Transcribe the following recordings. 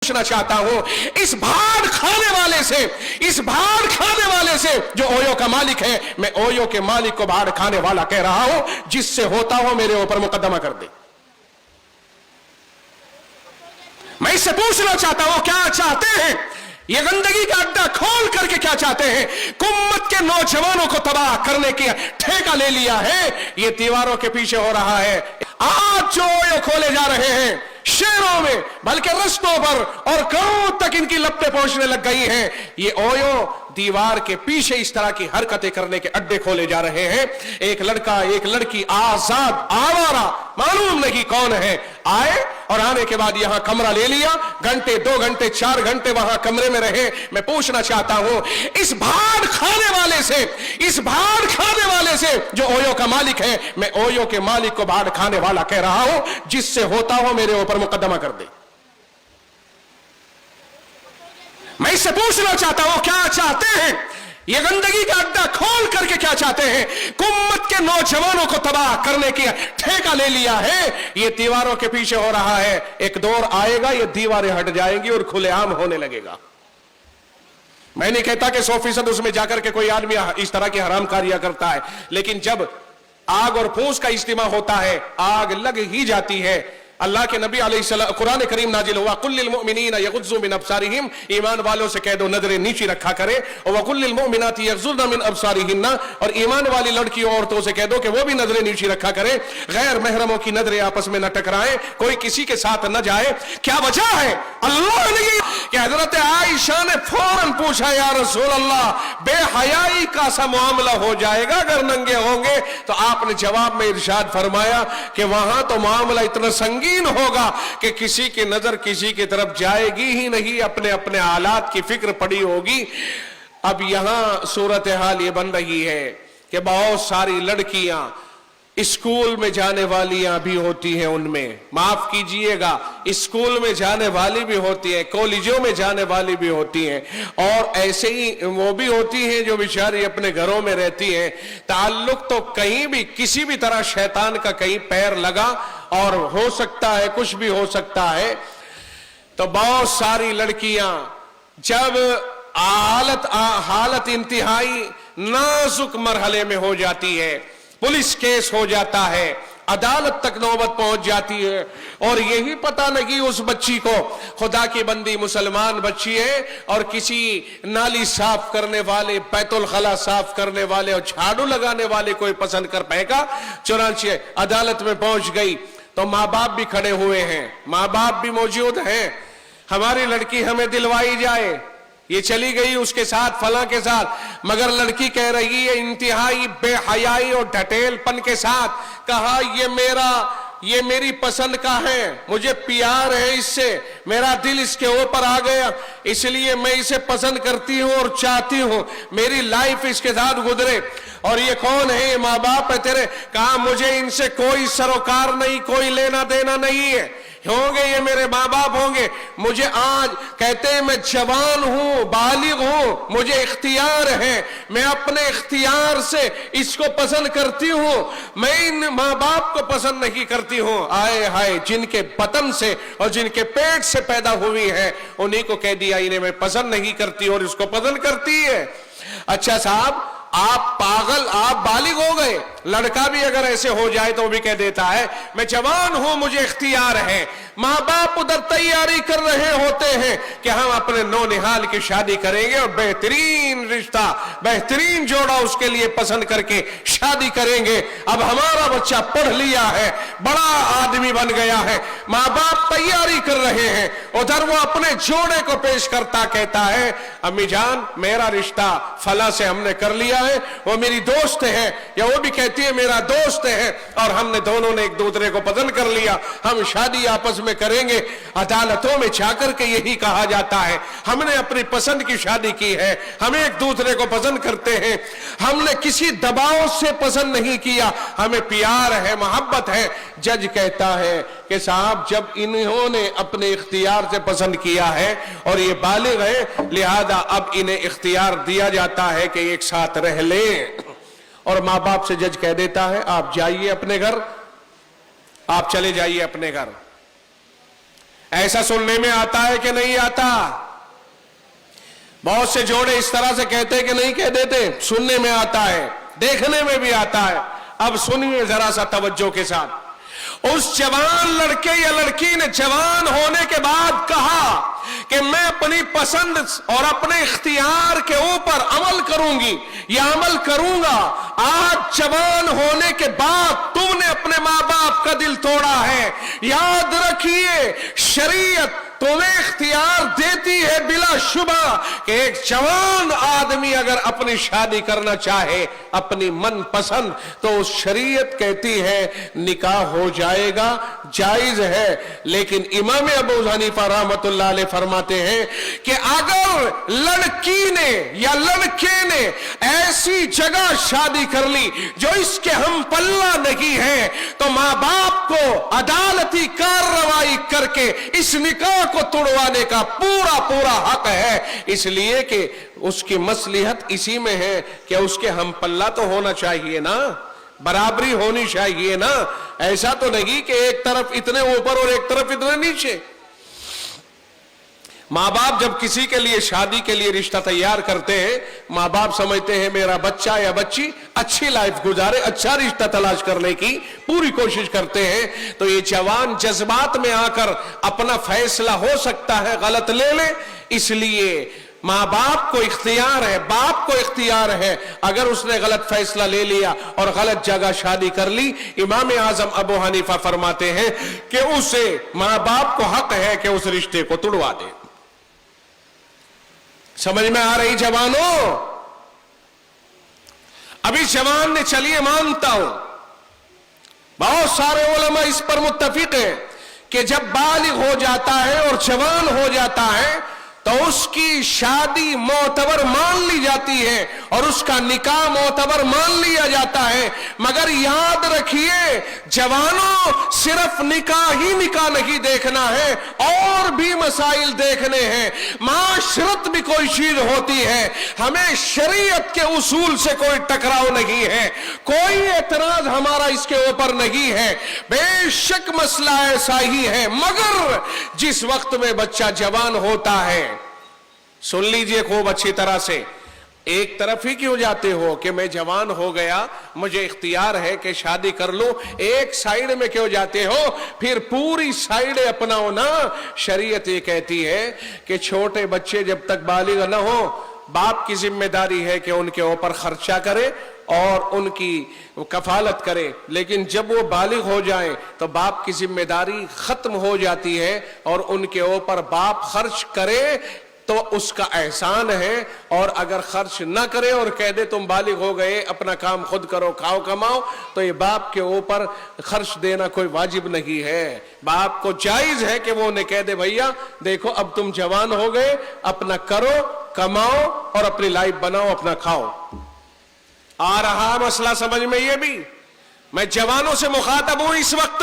पूछना चाहता हूं इस भाड़ खाने वाले से, इस भाड़ खाने वाले से जो ओयो का मालिक है, मैं ओयो के मालिक को भाड़ खाने वाला कह रहा हूं, जिससे होता हो मेरे ऊपर मुकदमा कर दे। मैं इससे पूछना चाहता हूं क्या चाहते हैं ये गंदगी का अड्डा खोल करके, क्या चाहते हैं? उम्मत के नौजवानों को तबाह करने की ठेका ले लिया है, ये दीवारों के पीछे हो रहा है। आज जो ओयो खोले जा रहे हैं शहरों में, बल्कि रस्तों पर और गांवों तक इनकी लपटें पहुंचने लग गई हैं, ये ओयो दीवार के पीछे इस तरह की हरकतें करने के अड्डे खोले जा रहे हैं। एक लड़का एक लड़की आजाद आवारा, मालूम नहीं कौन है, आए और आने के बाद यहां कमरा ले लिया, घंटे 2 घंटे 4 घंटे वहां कमरे में रहे। मैं पूछना चाहता हूं इस भाड़ खाने वाले से, इस भाड़ खाने वाले से जो ओयो का मालिक है, मैं ओयो के मालिक को भाड़ खाने वाला कह रहा हूं, जिससे होता हो मेरे ऊपर मुकदमा कर दे। मैं इससे पूछना चाहता हूं क्या चाहते हैं ये गंदगी का अड्डा खोल करके, क्या चाहते हैं? उम्मत के नौजवानों को तबाह करने की ठेका ले लिया है, ये दीवारों के पीछे हो रहा है। एक दौर आएगा ये दीवारें हट जाएंगी और खुलेआम होने लगेगा। मैं नहीं कहता कि 100% उसमें जाकर के कोई आदमी इस तरह की हराम कारियां करता है, लेकिन जब आग और फूस का इज्तिमा होता है, आग लग ही जाती है। अल्लाह के नबी अलैहिस्सलाम, कुरान करीम नाजिल हुआ, कुल्लिल मुमिनीना यगुज़्ज़ू मिन अब्सारिहिम, ईमान वालों से कह दो नजरें नीची रखा करें, और वकुल्लिल मुमिनाती यगुज़्ज़ुना मिन अब्सारिहिन्ना, और ईमान वाली लड़कियों औरतों से कह दो कि वो भी नजरें नीची रखा करें, गैर महरमों की नजरें आपस में न टकराएं, कोई किसी के साथ न जाए। क्या वजह है? अल्लाह ने कि हजरत आयशा ने फौरन पूछा, या रसूल अल्लाह, बेहयाई का सा मामला हो जाएगा अगर नंगे होंगे? तो आपने जवाब में इरशाद फरमाया कि वहां तो मामला इतना संगीन होगा कि किसी की नजर किसी की तरफ जाएगी ही नहीं, अपने अपने हालात की फिक्र पड़ी होगी। अब यहां सूरत हाल ये बन रही है कि बहुत सारी लड़कियां स्कूल में जाने वालियां भी होती हैं, उनमें माफ कीजिएगा स्कूल में जाने वाली भी होती हैं, कॉलेजों में जाने वाली भी होती हैं, और ऐसे ही वो भी होती हैं जो बेचारी अपने घरों में रहती हैं। ताल्लुक तो कहीं भी किसी भी तरह शैतान का कहीं पैर लगा और हो सकता है कुछ भी हो सकता है। तो बहुत सारी लड़कियां जब हालत इंतहाई नाजुक मरहले में हो जाती है, पुलिस केस हो जाता है, अदालत तक नौबत पहुंच जाती है, और यही पता नहीं उस बच्ची को, खुदा की बंदी मुसलमान बच्ची है, और किसी नाली साफ करने वाले, बैतुल खला साफ करने वाले और झाड़ू लगाने वाले कोई पसंद कर पाएगा। चुनांचे अदालत में पहुंच गई तो माँ बाप भी खड़े हुए हैं, माँ बाप भी मौजूद हैं, हमारी लड़की हमें दिलवाई जाए। ये चली गई उसके साथ, फला के साथ, मगर लड़की कह रही है इंतहाई बेहयाई और ढटेलपन के साथ, कहा ये मेरी पसंद का है, मुझे प्यार है इससे, मेरा दिल इसके ऊपर आ गया, इसलिए मैं इसे पसंद करती हूं और चाहती हूं मेरी लाइफ इसके साथ गुजरे। और ये कौन है? ये माँ बाप है तेरे। कहा मुझे इनसे कोई सरोकार नहीं, कोई लेना देना नहीं है, होंगे ये मेरे माँ बाप होंगे। मुझे आज कहते हैं मैं जवान हूं, बालिग हूं, मुझे इख्तियार है, मैं अपने इख्तियार से इसको पसंद करती हूं, मैं इन माँ बाप को पसंद नहीं करती हूं। आए हाय, जिनके बतन से और जिनके पेट से पैदा हुई है उन्हीं को कह दिया इन्हें मैं पसंद नहीं करती और इसको पसंद करती है। अच्छा साहब, आप पागल, आप बालिग हो गए। लड़का भी अगर ऐसे हो जाए तो वो भी कह देता है मैं जवान हूं, मुझे इख्तियार है। माँ बाप उधर तैयारी कर रहे होते हैं कि हम अपने नौनिहाल की शादी करेंगे और बेहतरीन रिश्ता, बेहतरीन जोड़ा उसके लिए पसंद करके शादी करेंगे। अब हमारा बच्चा पढ़ लिया है, बड़ा आदमी बन गया है, माँ बाप तैयारी कर रहे हैं, उधर वो अपने जोड़े को पेश करता कहता है अम्मी जान मेरा रिश्ता फला से हमने कर लिया है, वो मेरी दोस्त है, या वो भी कहती है मेरा दोस्त है, और हमने दोनों ने एक दूसरे को पसंद कर लिया, हम शादी आपस में करेंगे। अदालतों में जाकर के यही कहा जाता है हमने अपनी पसंद की शादी की है, हमें एक दूसरे को पसंद करते हैं, हमने किसी दबाव से पसंद नहीं किया, हमें प्यार है, मोहब्बत है। जज कहता है कि साहब जब इन्होंने अपने इख्तियार से पसंद किया है और ये बालिग है, लिहाजा अब इन्हें इख्तियार दिया जाता है कि एक साथ रह लें। और माँ बाप से जज कह देता है आप जाइए अपने घर, आप चले जाइए अपने घर। ایسا سننے میں آتا ہے کہ نہیں آتا؟ بہت سے جوڑے اس طرح سے کہتے کہ نہیں کہہ دیتے؟ سننے میں آتا ہے، دیکھنے میں بھی آتا ہے۔ اب سنیے ذرا سا توجہ کے ساتھ۔ اس جوان لڑکے یا لڑکی نے جوان ہونے کے بعد کہا کہ میں اپنی پسند اور اپنے اختیار کے اوپر عمل کروں گی یا عمل کروں گا۔ آج جوان ہونے کے بعد تم نے اپنے ماں باپ کا دل توڑا ہے۔ یاد رکھیے، شریعت تمہیں اختیار دیتی ہے بلا شبہ کہ ایک جوان آدمی اگر اپنی شادی کرنا چاہے اپنی من پسند تو شریعت کہتی ہے نکاح ہو جائے گا، جائز ہے۔ لیکن امام ابو حنیفہ رحمۃ اللہ علیہ فرماتے ہیں کہ اگر لڑکی نے یا لڑکے نے ایسی جگہ شادی کر لی جو اس کے ہم پلہ نہیں ہے تو ماں باپ کو عدالتی کارروائی کر کے اس نکاح کو توڑوانے کا پورا پورا حق ہے، اس لیے کہ اس کی مصلحت اسی میں ہے کہ اس کے ہم پلہ تو ہونا چاہیے نا، برابری ہونی چاہیے نا۔ ایسا تو نہیں کہ ایک طرف اتنے اوپر اور ایک طرف اتنے نیچے۔ ماں باپ جب کسی کے لیے شادی کے لیے رشتہ تیار کرتے ہیں، ماں باپ سمجھتے ہیں میرا بچہ یا بچی اچھی لائف گزارے، اچھا رشتہ تلاش کرنے کی پوری کوشش کرتے ہیں۔ تو یہ جوان جذبات میں آ کر اپنا فیصلہ ہو سکتا ہے غلط لے لے، اس لیے ماں باپ کو اختیار ہے، باپ کو اختیار ہے۔ اگر اس نے غلط فیصلہ لے لیا اور غلط جگہ شادی کر لی، امام اعظم ابو حنیفہ فرماتے ہیں کہ اسے ماں باپ کو حق ہے کہ اس رشتے کو توڑوا دے۔ سمجھ میں آ رہی جوانوں؟ ابھی جوان نے چلیے مانتا ہوں، بہت سارے علماء اس پر متفق ہیں کہ جب بالغ ہو جاتا ہے اور جوان ہو جاتا ہے تو اس کی شادی معتبر مان لی جاتی ہے اور اس کا نکاح معتبر مان لیا جاتا ہے۔ مگر یاد رکھیے جوانوں، صرف نکاح ہی نکاح نہیں دیکھنا ہے، اور بھی مسائل دیکھنے ہیں۔ معاشرت بھی کوئی چیز ہوتی ہے، ہمیں شریعت کے اصول سے کوئی ٹکراؤ نہیں ہے، کوئی اعتراض ہمارا اس کے اوپر نہیں ہے۔ بے شک مسئلہ ایسا ہی ہے، مگر جس وقت میں بچہ جوان ہوتا ہے، سن لیجئے خوب اچھی طرح سے، ایک طرف ہی کیوں جاتے ہو کہ میں جوان ہو گیا مجھے اختیار ہے کہ شادی کر لوں، ایک سائیڈ میں کیوں جاتے ہو؟ پھر پوری سائیڈ اپناؤ نا۔ شریعت یہ کہتی ہے کہ چھوٹے بچے جب تک بالغ نہ ہو، باپ کی ذمہ داری ہے کہ ان کے اوپر خرچہ کرے اور ان کی کفالت کرے، لیکن جب وہ بالغ ہو جائیں تو باپ کی ذمہ داری ختم ہو جاتی ہے اور ان کے اوپر باپ خرچ کرے تو اس کا احسان ہے، اور اگر خرچ نہ کرے اور کہہ دے تم بالغ ہو گئے اپنا کام خود کرو کھاؤ کماؤ، تو یہ باپ کے اوپر خرچ دینا کوئی واجب نہیں ہے۔ باپ کو جائز ہے کہ وہ انہیں کہہ دے بھیا دیکھو اب تم جوان ہو گئے، اپنا کرو کماؤ اور اپنی لائف بناؤ، اپنا کھاؤ۔ آ رہا مسئلہ سمجھ میں؟ یہ بھی میں جوانوں سے مخاطب ہوں اس وقت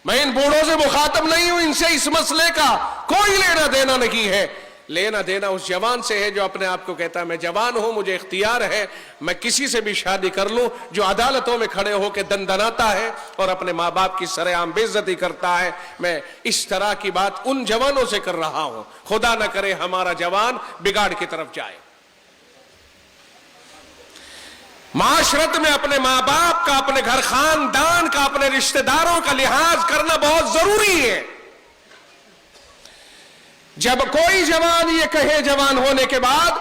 میں ان بوڑھوں سے مخاطب نہیں ہوں، ان سے اس مسئلے کا کوئی لینا دینا نہیں ہے۔ لینا دینا اس جوان سے ہے جو اپنے آپ کو کہتا ہے میں جوان ہوں، مجھے اختیار ہے، میں کسی سے بھی شادی کر لوں، جو عدالتوں میں کھڑے ہو کے دندناتا ہے اور اپنے ماں باپ کی سرعام بے عزتی کرتا ہے۔ میں اس طرح کی بات ان جوانوں سے کر رہا ہوں، خدا نہ کرے ہمارا جوان بگاڑ کی طرف جائے۔ معاشرت میں اپنے ماں باپ کا، اپنے گھر خاندان کا، اپنے رشتہ داروں کا لحاظ کرنا بہت ضروری ہے۔ جب کوئی جوان یہ کہے جوان ہونے کے بعد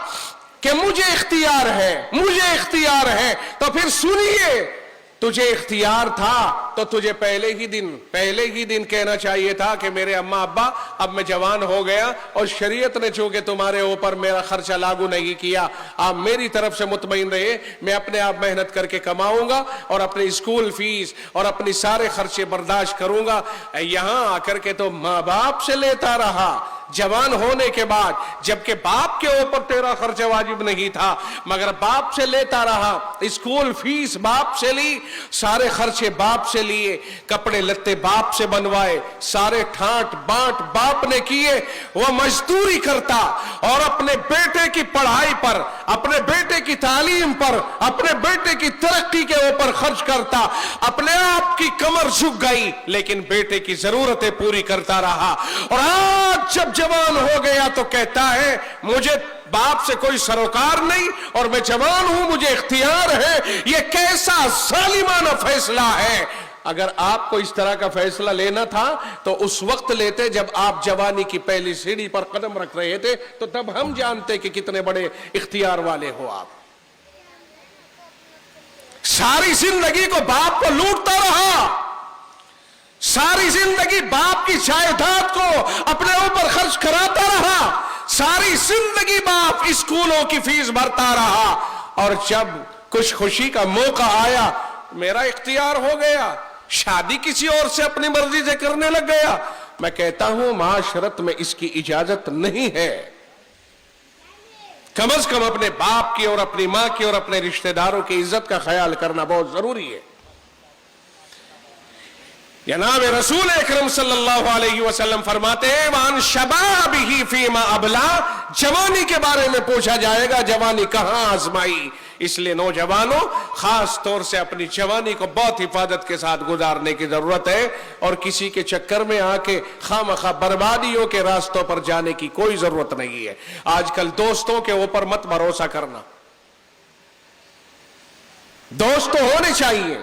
کہ مجھے اختیار ہے تو پھر سنیے، تجھے اختیار تھا تو تجھے پہلے ہی دن کہنا چاہیے تھا کہ میرے اماں ابا اب میں جوان ہو گیا اور شریعت نے چونکہ تمہارے اوپر میرا خرچہ لاگو نہیں کیا، آپ میری طرف سے مطمئن رہے، میں اپنے آپ محنت کر کے کماؤں گا اور اپنی اسکول فیس اور اپنی سارے خرچے برداشت کروں گا۔ یہاں آ کر کے تو ماں باپ سے لیتا رہا جوان ہونے کے بعد، جبکہ باپ کے اوپر تیرا خرچہ واجب نہیں تھا، مگر باپ سے لیتا رہا، اسکول فیس باپ سے لی، سارے خرچے باپ سے لیے، کپڑے لتے باپ سے بنوائے، سارے ٹھانٹ بانٹ باپ نے کیے، وہ مزدوری کرتا اور اپنے بیٹے کی پڑھائی پر अपने बेटे की तालीम पर, अपने बेटे की तरक्की के ऊपर खर्च करता, अपने आप की कमर झुक गई, लेकिन बेटे की जरूरतें पूरी करता रहा। और आज जब जवान हो गया तो कहता है मुझे बाप से कोई सरोकार नहीं और मैं जवान हूं, मुझे इख्तियार है। यह कैसा जालिमाना फैसला है। अगर आपको इस तरह का फैसला लेना था तो उस वक्त लेते जब आप जवानी की पहली सीढ़ी पर कदम रख रहे थे, तो तब हम जानते कि कितने बड़े इख्तियार वाले हो आप। सारी जिंदगी को बाप को लूटता रहा, सारी जिंदगी बाप की जायदाद को अपने ऊपर खर्च कराता रहा, सारी जिंदगी बाप स्कूलों की फीस भरता रहा, और जब कुछ खुशी का मौका आया, मेरा इख्तियार हो गया, शादी किसी और से अपनी मर्जी से करने लग गया। मैं कहता हूं माशरत में इसकी इजाजत नहीं है। कम से कम अपने बाप की और अपनी मां की और अपने रिश्तेदारों की इज्जत का ख्याल करना बहुत जरूरी है। जनाब रसूल अकरम सल्लल्लाहु अलैहि वसल्लम फरमाते हैं वान शबाबिही फीमा अबला, जवानी के बारे में पूछा जाएगा, जवानी कहां आजमाई। इसलिए नौजवानों, खास तौर से अपनी जवानी को बहुत हिफाजत के साथ गुजारने की जरूरत है, और किसी के चक्कर में आके खामखा बर्बादियों के रास्तों पर जाने की कोई जरूरत नहीं है। आजकल दोस्तों के ऊपर मत भरोसा करना, दोस्त तो होने चाहिए।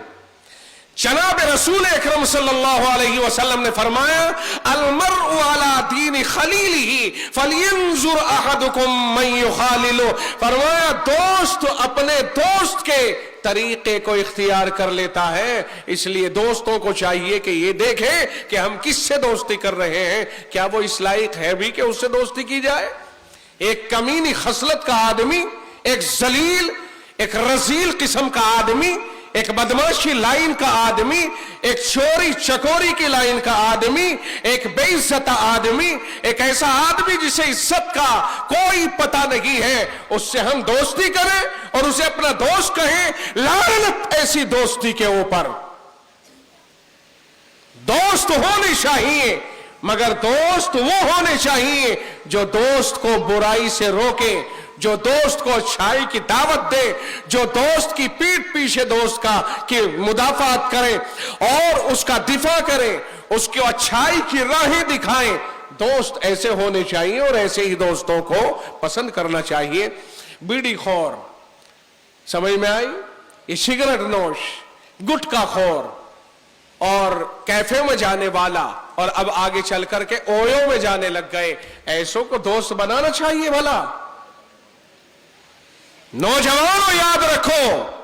जनाब रसूल अकरम सल्लल्लाहु अलैहि वसल्लम ने फरमाया अलमर्उ अला दीन खलीलिही फलियंजुर अहदुकुम मन युखालिलु। फरमाया दोस्त अपने दोस्त के तरीके को इख्तियार कर लेता है, इसलिए दोस्तों को चाहिए कि ये देखे कि हम किससे दोस्ती कर रहे हैं, क्या वो इस लायक है भी कि उससे दोस्ती की जाए। एक कमीनी खसलत का आदमी, एक जलील, एक रजील किस्म का आदमी, एक बदमाशी लाइन का आदमी, एक चोरी चकोरी की लाइन का आदमी, एक बेइज्जता आदमी, एक ऐसा आदमी जिसे इज्जत का कोई पता नहीं है, उससे हम दोस्ती करें और उसे अपना दोस्त कहें, लानत ऐसी दोस्ती के ऊपर। दोस्त होने चाहिए, मगर दोस्त वो होने चाहिए जो दोस्त को बुराई से रोके, जो दोस्त को अच्छाई की दावत दे, जो दोस्त की पीठ पीछे दोस्त का की मुदाफात करे और उसका दिफा करे, उसको अच्छाई की राहें दिखाएं। दोस्त ऐसे होने चाहिए और ऐसे ही दोस्तों को पसंद करना चाहिए। बीड़ी खोर, समझ में आई, ये सिगरेट नोश, गुटखा खोर और कैफे में जाने वाला, और अब आगे चल करके ओयो में जाने लग गए, ऐसों को दोस्त बनाना चाहिए भला। नौजवानों याद रखो,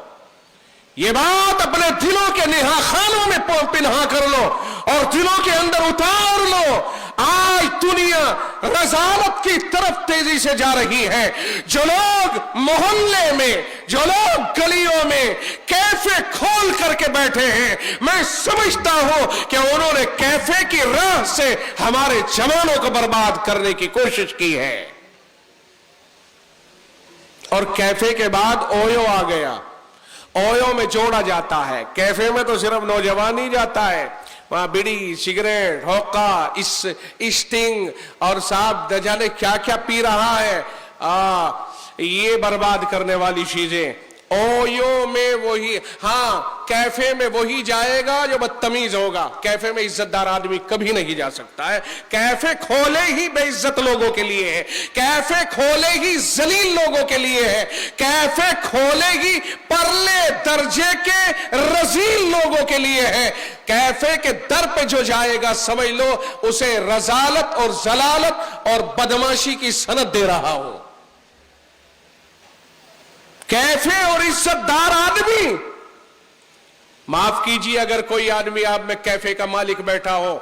ये बात अपने दिलों के निहा खानों में पिन्हा कर लो और दिलों के अंदर उतार लो। आज दुनिया रज़ालत की तरफ तेजी से जा रही है। जो लोग मोहल्ले में, जो लोग गलियों में कैफे खोल करके बैठे हैं, मैं समझता हूं कि उन्होंने कैफे की राह से हमारे जवानों को बर्बाद करने की कोशिश की है। और कैफे के बाद ओयो आ गया, ओयो में जोड़ा जाता है। कैफे में तो सिर्फ नौजवान ही जाता है, वहां बीड़ी, सिगरेट, होका, स्टिंग और साहब न जाने क्या क्या पी रहा है। ये बर्बाद करने वाली चीजें। ओयो में वही, हाँ कैफे में वही जाएगा जो बदतमीज होगा। कैफे में इज्जतदार आदमी कभी नहीं जा सकता है। कैफे खोले ही बेइज्जत लोगों के लिए है, कैफे खोले ही जलील लोगों के लिए है, कैफे खोले ही परले दर्जे के रजील लोगों के लिए है। कैफे के दर पे जो जाएगा समझ लो उसे रजालत और जलालत और बदमाशी की सनद दे रहा हो। कैफे और इज्जतदार आदमी, माफ कीजिए अगर कोई आदमी आप में कैफे का मालिक बैठा हो,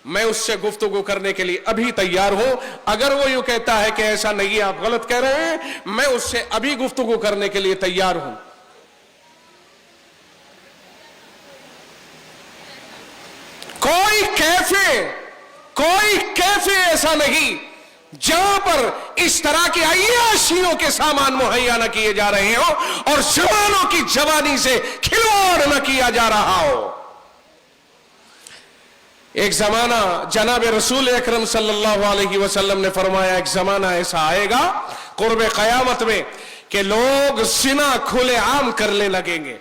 मैं उससे गुफ्तगू करने के लिए अभी तैयार हूं। अगर वो यूं कहता है कि ऐसा नहीं, आप गलत कह रहे हैं, मैं उससे अभी गुफ्तगू करने के लिए तैयार हूं। कोई कैफे ऐसा नहीं जहां पर इस तरह की अय्याशियों के सामान मुहैया न किए जा रहे हो और जवानों की जवानी से खिलवाड़ न किया जा रहा हो। एक जमाना, जनाब रसूल अकरम सल्लल्लाहु अलैहि वसल्लम ने फरमाया, एक जमाना ऐसा आएगा कुर्ब क़यामत में कि लोग जिना खुले आम करने लगेंगे,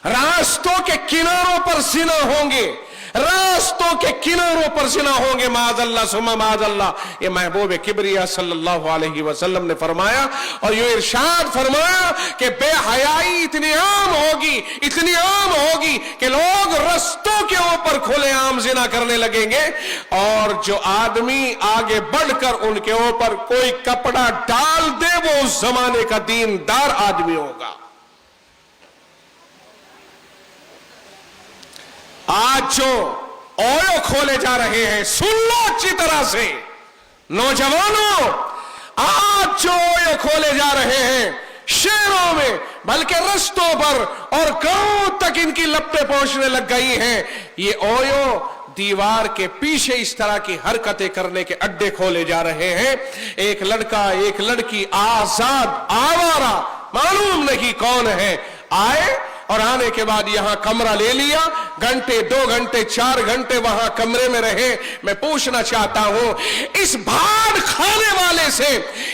रास्तों के किनारों पर जिना होंगे, रास्तों के किनारों पर जिना होंगे। माज़अल्लाह सुम्मा माज़अल्लाह। ये महबूब किबरिया सल्लल्लाहु अलैहि वसल्लम ने फरमाया, और ये इरशाद फरमाया कि बेहयाई इतनी आम होगी, इतनी आम होगी कि लोग रास्तों के ऊपर खुले आम जिना करने लगेंगे, और जो आदमी आगे बढ़कर उनके ऊपर कोई कपड़ा डाल दे वो उस जमाने का दीनदार आदमी होगा। आज जो ओयो खोले जा रहे हैं, सुन लो अच्छी तरह से नौजवानों, आज जो ओयो खोले जा रहे हैं शहरों में, बल्कि रस्तों पर और गांव तक इनकी लपटें पहुंचने लग गई हैं। ये ओयो दीवार के पीछे इस तरह की हरकतें करने के अड्डे खोले जा रहे हैं। एक लड़का एक लड़की आजाद आवारा, मालूम नहीं कौन है, आए और आने के बाद यहां कमरा ले लिया, घंटे 2 घंटे 4 घंटे वहां कमरे में रहे। मैं पूछना चाहता हूं, इस भाड़ खाने वाले से,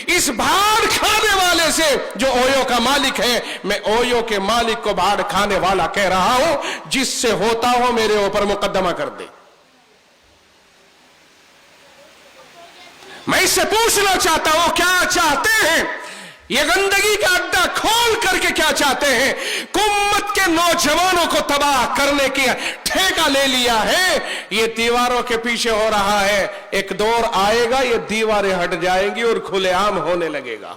इस भाड़ खाने वाले से जो ओयो का मालिक है, मैं ओयो के मालिक को भाड़ खाने वाला कह रहा हूं, जिससे होता हो मेरे ऊपर मुकदमा कर दे। मैं इससे पूछना चाहता हूं, क्या चाहते हैं ये गंदगी का अड्डा खोल करके? क्या चाहते हैं? उम्मत के नौजवानों को तबाह करने की ठेका ले लिया है। ये दीवारों के पीछे हो रहा है, एक दौर आएगा ये दीवारें हट जाएंगी और खुलेआम होने लगेगा।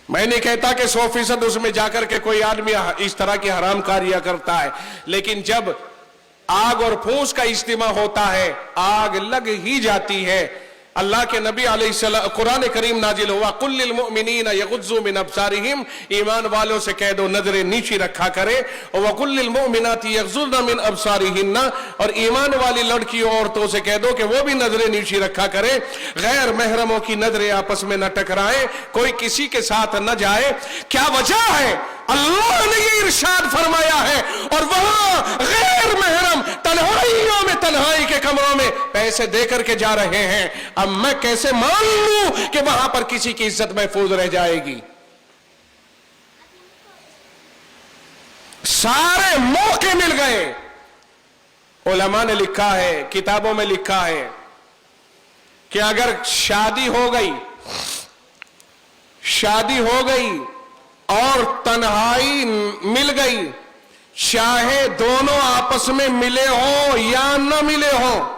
मैं नहीं कहता कि 100% उसमें जाकर के कोई आदमी इस तरह की हराम कारियां करता है, लेकिन जब आग और फूस का इज्तिमा होता है, आग लग ही जाती है। अल्लाह के नबी अलैहिस्सलाम, कुरान करीम नाजिल हुआ, कुल लिल मुमिनीना यगुज़्ज़ू मिन अब्सारिहिम, ईमान वालों से कह दो नजरें नीची रखा करे, और वकुल लिल मुमिनाती यगुज़्ज़ुना मिन अब्सारिहिन्ना, और ईमान वाली लड़कियों औरतों से कह दो कि वो भी नजरें नीची रखा करे, गैर महरमों की नजरें आपस में न टकराए, कोई किसी के साथ न जाए। क्या वजह है? अल्लाह ने ये इरशाद फरमाया है, और वहां गैर महरम तन्हाइयों में, तन्हाई के कमरों में पैसे देकर के जा रहे हैं। अब मैं कैसे मान लूं कि वहां पर किसी की इज्जत महफूज रह जाएगी? सारे मौके मिल गए। उलमा ने लिखा है, किताबों में लिखा है कि अगर शादी हो गई, शादी हो गई और तन्हाई मिल गई, चाहे दोनों आपस में मिले हो या न मिले हो,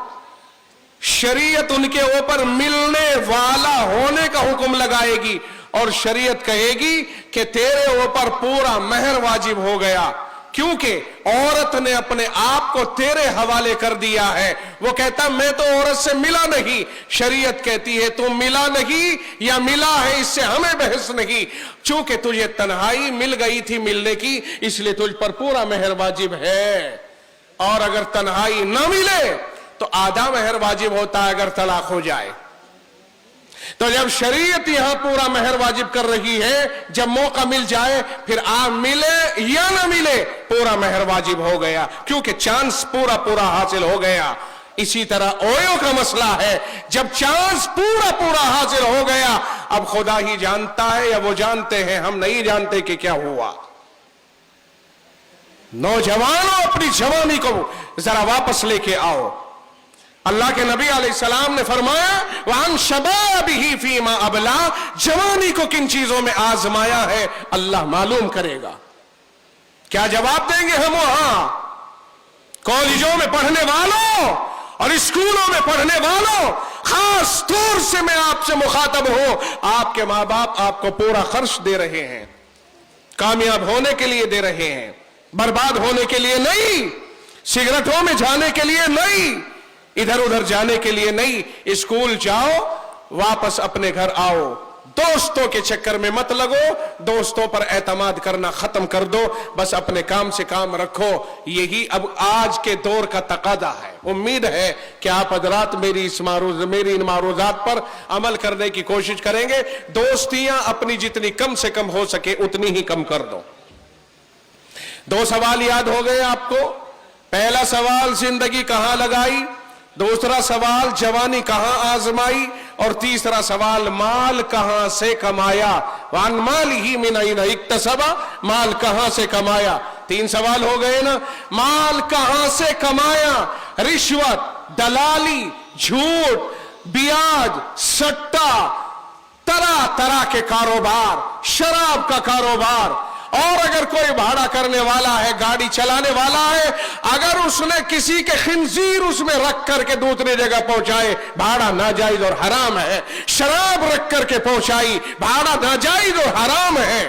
शरीयत उनके ऊपर मिलने वाला होने का हुक्म लगाएगी, और शरीयत कहेगी कि तेरे ऊपर पूरा महर वाजिब हो गया, क्योंकि औरत ने अपने आप को तेरे हवाले कर दिया है। वो कहता मैं तो औरत से मिला नहीं, शरीयत कहती है तू मिला नहीं या मिला है, इससे हमें बहस नहीं, चूंकि तुझे तन्हाई मिल गई थी मिलने की, इसलिए तुझ पर पूरा महर वाजिब है। और अगर तन्हाई न मिले तो आधा महर वाजिब होता है अगर तलाक हो जाए। तो जब शरीयत यहां पूरा महर वाजिब कर रही है, जब मौका मिल जाए, फिर आप मिले या ना मिले पूरा महर वाजिब हो गया, क्योंकि चांस पूरा पूरा हासिल हो गया। इसी तरह ओयो का मसला है, जब चांस पूरा पूरा हासिल हो गया, अब खुदा ही जानता है या वो जानते हैं, हम नहीं जानते कि क्या हुआ। नौजवानों, अपनी जवानी को जरा वापस लेके आओ। अल्लाह के नबी अलैहिस्सलाम ने फरमाया, वान शबाबिही फीमा अबला, जवानी को किन चीजों में आजमाया है अल्लाह मालूम करेगा। क्या जवाब देंगे हम वहां कॉलेजों में पढ़ने वालों और स्कूलों में पढ़ने वालों? खास तौर से मैं आपसे मुखातब हूं, आपके मां बाप आपको पूरा खर्च दे रहे हैं, कामयाब होने के लिए दे रहे हैं, बर्बाद होने के लिए नहीं, सिगरेटों में जाने के लिए नहीं, इधर उधर जाने के लिए नहीं। स्कूल जाओ, वापस अपने घर आओ, दोस्तों के चक्कर में मत लगो, दोस्तों पर एतमाद करना खत्म कर दो, बस अपने काम से काम रखो। यही अब आज के दौर का तकादा है। उम्मीद है कि आप हज़रात मेरी इन मारूजात पर अमल करने की कोशिश करेंगे। दोस्तियां अपनी जितनी कम से कम हो सके उतनी ही कम कर दो। 2 सवाल याद हो गए आपको। पहला सवाल, जिंदगी कहां लगाई? दूसरा सवाल जवानी कहां आजमाई, और तीसरा सवाल माल कहां से कमाया, वान माल ही मिन ऐन इक्तसबा, माल कहां से कमाया। 3 सवाल हो गए ना। माल कहां से कमाया, रिश्वत, दलाली, झूठ, ब्याज, सट्टा, तरह तरह के कारोबार, शराब का कारोबार। और अगर कोई भाड़ा करने वाला है, गाड़ी चलाने वाला है, अगर उसने किसी के खिंजीर उसमें रख करके दूसरी जगह पहुंचाए, भाड़ा नाजायज और हराम है। शराब रख करके पहुंचाई, भाड़ा नाजायज और हराम है।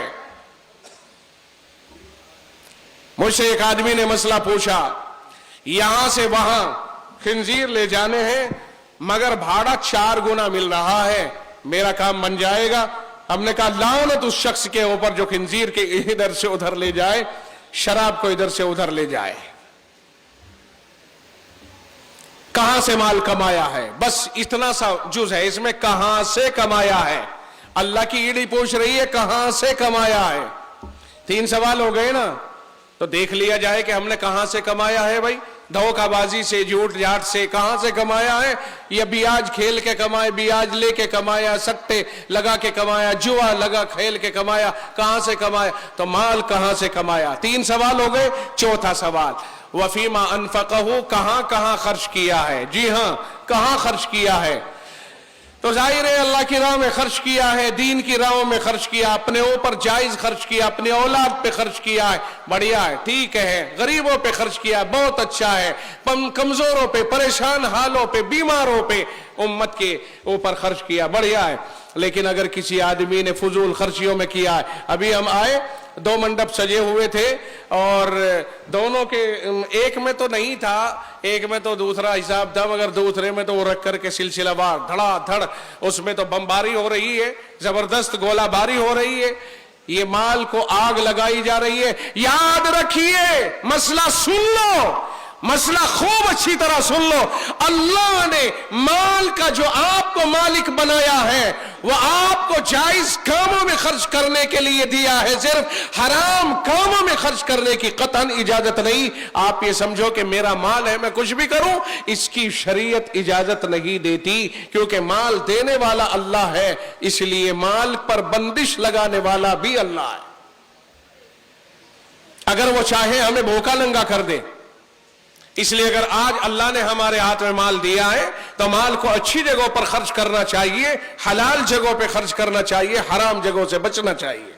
मुझसे एक आदमी ने मसला पूछा, यहां से वहां खिंजीर ले जाने हैं मगर भाड़ा 4 गुना मिल रहा है, मेरा काम बन जाएगा? हमने कहा लानत उस शख्स के ऊपर जो खिंजीर के इधर से उधर ले जाए, शराब को इधर से उधर ले जाए। कहां से माल कमाया है, बस इतना सा जुज है इसमें, कहां से कमाया है। अल्लाह की ईड़ी पूछ रही है कहां से कमाया है। 3 सवाल हो गए ना, तो देख लिया जाए कि हमने कहां से कमाया है। भाई धोखाबाजी से, झूठ झाट से कहां से कमाया है, या ब्याज खेल के कमाए, ब्याज लेके कमाया, सट्टे लगा के कमाया, जुआ लगा खेल के कमाया, कहां से कमाया, तो माल कहां से कमाया। 3 सवाल हो गए। चौथा सवाल, वफीमा अनफकहू, कहां कहां खर्च किया है। जी हां, कहां खर्च किया है, तो जाहिर है अल्लाह की राह में खर्च किया है, दीन की राहों में खर्च किया, अपने ऊपर जायज खर्च किया, अपनी औलाद पे खर्च किया है, बढ़िया है, ठीक है। गरीबों पे खर्च किया, बहुत अच्छा है। कमजोरों पे, परेशान हालों पे, बीमारों पे, उम्मत के ऊपर खर्च किया, बढ़िया है। लेकिन अगर किसी आदमी ने फजूल खर्चियों में किया है, अभी हम आए 2 मंडप सजे हुए थे और दोनों के, एक में तो नहीं था, एक में तो दूसरा हिसाब था, मगर दूसरे में तो वो रख करके सिलसिलावार धड़ाधड़ उसमें तो बमबारी हो रही है, जबरदस्त गोलाबारी हो रही है, ये माल को आग लगाई जा रही है। याद रखिए, मसला सुन लो, मसला खूब अच्छी तरह सुन लो। अल्लाह ने माल का जो आपको मालिक बनाया है, वो आपको जायज कामों में खर्च करने के लिए दिया है, सिर्फ हराम कामों में खर्च करने की कतन इजाजत नहीं। आप ये समझो कि मेरा माल है, मैं कुछ भी करूं, इसकी शरीयत इजाजत नहीं देती, क्योंकि माल देने वाला अल्लाह है, इसलिए माल पर बंदिश लगाने वाला भी अल्लाह है। अगर वो चाहे हमें भूखा नंगा कर दे, इसलिए अगर आज अल्लाह ने हमारे हाथ में माल दिया है तो माल को अच्छी जगहों पर खर्च करना चाहिए, हलाल जगहों पे खर्च करना चाहिए, हराम जगहों से बचना चाहिए।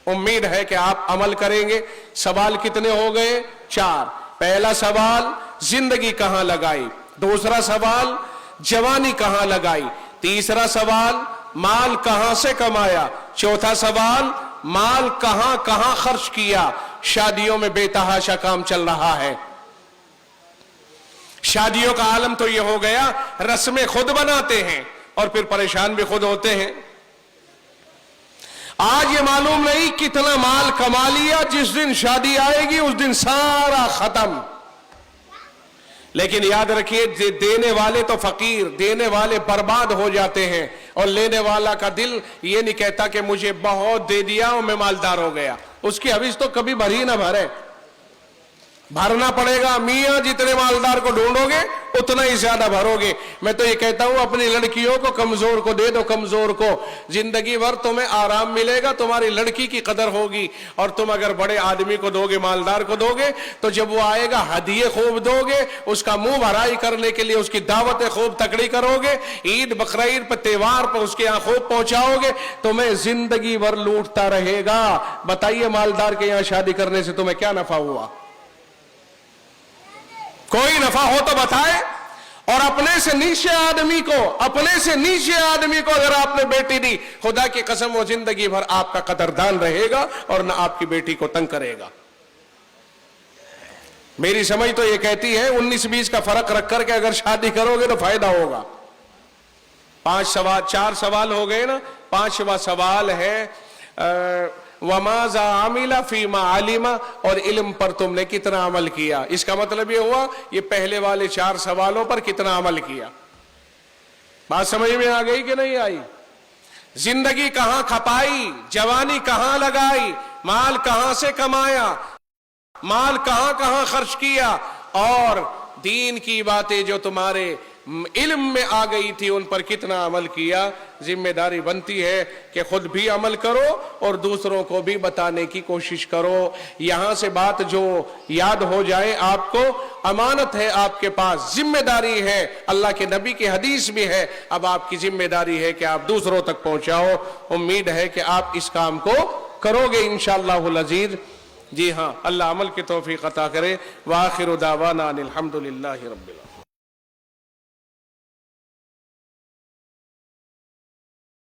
उम्मीद है कि आप अमल करेंगे। सवाल कितने हो गए? 4। पहला सवाल जिंदगी कहां लगाई, दूसरा सवाल जवानी कहां लगाई, तीसरा सवाल माल कहां से कमाया, चौथा सवाल माल कहां कहां खर्च किया। शादियों में बेतहाशा काम चल रहा है। शादियों का आलम तो यह हो गया, रस्में खुद बनाते हैं और फिर परेशान भी खुद होते हैं। आज ये मालूम नहीं कितना माल कमा लिया, जिस दिन शादी आएगी उस दिन सारा खत्म। लेकिन याद रखिए, देने वाले तो फकीर, देने वाले बर्बाद हो जाते हैं, और लेने वाला का दिल ये नहीं कहता कि मुझे बहुत दे दिया और मैं मालदार हो गया। उसकी हविस तो कभी भरी ना भरे, भरना पड़ेगा। मियां जितने मालदार को ढूंढोगे उतना ही ज्यादा भरोगे। मैं तो ये कहता हूं, अपनी लड़कियों को कमजोर को दे दो, कमजोर को। जिंदगी भर तुम्हें आराम मिलेगा, तुम्हारी लड़की की कदर होगी। और तुम अगर बड़े आदमी को दोगे, मालदार को दोगे, तो जब वो आएगा हदिये खूब दोगे, उसका मुंह भराई करने के लिए उसकी दावतें खूब तकड़ी करोगे, ईद बकरीद पर त्योहार पर उसके यहां खूब पहुंचाओगे, तुम्हें जिंदगी भर लूटता रहेगा। बताइए, मालदार के यहां शादी करने से तुम्हें क्या नफा हुआ? कोई नफा हो तो बताए। और अपने से नीचे आदमी को, अपने से नीचे आदमी को अगर आपने बेटी दी, खुदा की कसम वो जिंदगी भर आपका कदरदान रहेगा और न आपकी बेटी को तंग करेगा। मेरी समझ तो ये कहती है 19-20 का फर्क रख करके अगर शादी करोगे तो फायदा होगा। 4 सवाल हो गए ना। 5वां सवाल है वमाजा आमिला फीमा आलिमा, और इल्म पर तुमने कितना अमल किया। इसका मतलब ये हुआ, ये पहले वाले 4 सवालों पर कितना अमल किया। बात समझ में आ गई कि नहीं आई? जिंदगी कहां खपाई, जवानी कहां लगाई, माल कहां से कमाया, माल कहां कहां खर्च किया, और دین کی باتیں جو تمہارے علم میں آ گئی تھی ان پر کتنا عمل کیا. ذمہ داری بنتی ہے کہ خود بھی عمل کرو اور دوسروں کو بھی بتانے کی کوشش کرو. یہاں سے بات جو یاد ہو جائے آپ کو, امانت ہے آپ کے پاس, ذمہ داری ہے, اللہ کے نبی کی حدیث بھی ہے, اب آپ کی ذمہ داری ہے کہ آپ دوسروں تک پہنچاؤ. امید ہے کہ آپ اس کام کو کرو گے انشاءاللہ العزیز. جی ہاں, اللہ عمل کی توفیق عطا کرے. وآخر دعوانا ان الحمدللہ رب العالمین.